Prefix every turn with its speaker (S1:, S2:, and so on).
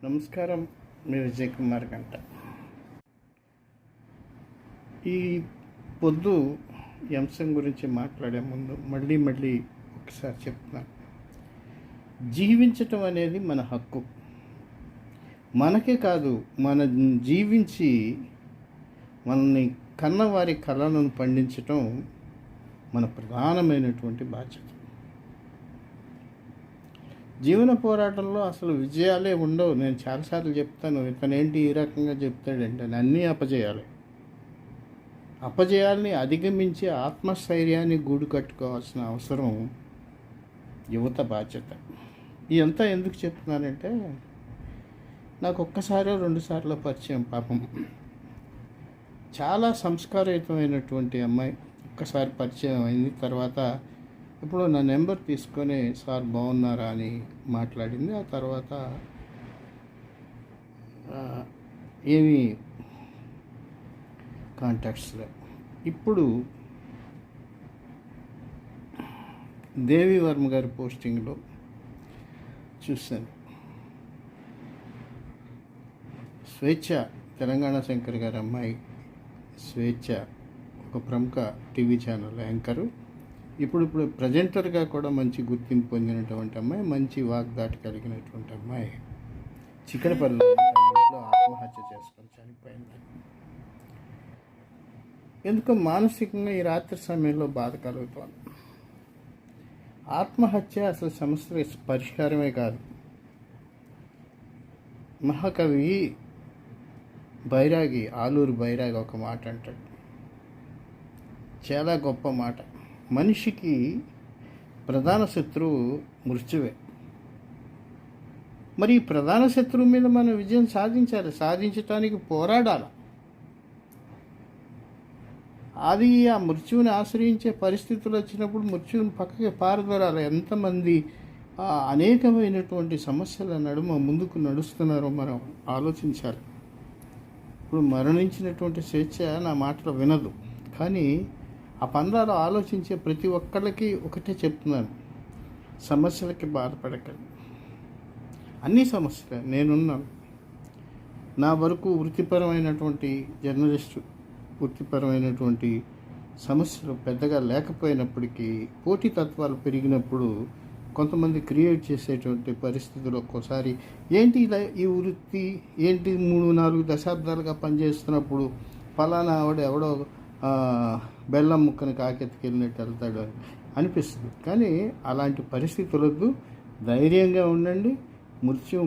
S1: నమస్కారం. మీ విజయ్ కుమార్ గంట. ఈ పొద్దు ఈ అంశం గురించి మాట్లాడే ముందు మళ్ళీ ఒకసారి చెప్తున్నాను. జీవించటం అనేది మన హక్కు. మనకే కాదు, మన జీవించి మనల్ని కన్నవారి కళలను పండించటం మన ప్రధానమైనటువంటి బాధ్యత. జీవన పోరాటంలో అసలు విజయాలే ఉండవు. నేను చాలాసార్లు చెప్తాను, ఇతనేంటి ఈ రకంగా చెప్తాడంటే అన్నీ అపజయాల్ని అధిగమించి ఆత్మస్థైర్యాన్ని గూడు కట్టుకోవాల్సిన అవసరం యువత బాధ్యత. ఇదంతా ఎందుకు చెప్తున్నానంటే, నాకు ఒక్కసారో రెండుసార్లు పరిచయం. పాపం చాలా సంస్కారయుతమైనటువంటి అమ్మాయి. ఒక్కసారి పరిచయం అయింది. తర్వాత ఇప్పుడు నా నెంబర్ తీసుకొని సార్ బాగున్నారా అని మాట్లాడింది. ఆ తర్వాత ఏమీ కాంటాక్ట్స్ లేవు. ఇప్పుడు దేవి వర్మ గారి పోస్టింగ్లో చూశాను. స్వేచ్ఛ, తెలంగాణ శంకర్ గారి అమ్మాయి స్వేచ్ఛ ఒక ప్రముఖ టీవీ ఛానల్ యాంకరు. ఇప్పుడు ప్రజెంటర్గా కూడా మంచి గుర్తింపు పొందినటువంటి అమ్మాయి, మంచి వాగ్దాటి కలిగినటువంటి అమ్మాయి చిక్కడపల్లిలో ఆత్మహత్య చేసుకొని చనిపోయింది. ఎందుకో మానసికంగా ఈ రాత్రి సమయంలో బాధ కలుగుతోంది. ఆత్మహత్య అసలు సమస్య పరిష్కారమే కాదు. మహాకవి బైరాగి, ఆలూరు బైరాగి ఒక మాట అంటాడు, చాలా గొప్ప మాట. మనిషికి ప్రధాన శత్రువు మృత్యువే. మరి ఈ ప్రధాన శత్రువు మీద మనం విజయం సాధించాలి. సాధించటానికి పోరాడాలి. అది ఆ మృత్యువుని ఆశ్రయించే పరిస్థితులు వచ్చినప్పుడు మృత్యువుని పక్కకి పారదోరాలి. ఎంతమంది అనేకమైనటువంటి సమస్యల నడుమ ముందుకు నడుస్తున్నారో మనం ఆలోచించాలి. ఇప్పుడు మరణించినటువంటి స్వేచ్ఛ నా మాటలు వినదు, కానీ ఆ పందాలు ఆలోచించే ప్రతి ఒక్కళ్ళకి ఒకటే చెప్తున్నాను, సమస్యలకి బాధపడకండి. అన్ని సమస్యలే, నేనున్నాను. నా వరకు వృత్తిపరమైనటువంటి జర్నలిస్టు వృత్తిపరమైనటువంటి సమస్యలు పెద్దగా లేకపోయినప్పటికీ పోటీతత్వాలు పెరిగినప్పుడు కొంతమంది క్రియేట్ చేసేటువంటి పరిస్థితులు ఒక్కోసారి ఏంటి ఇలా ఈ వృత్తి ఏంటి 3-4 దశాబ్దాలుగా పనిచేస్తున్నప్పుడు ఫలానా ఎవడో బెల్లం ముక్కని కాకెత్తుకెళ్ళినట్టు వెళ్తాడు అని అనిపిస్తుంది. కానీ అలాంటి పరిస్థితులకు ధైర్యంగా ఉండండి. మృత్యు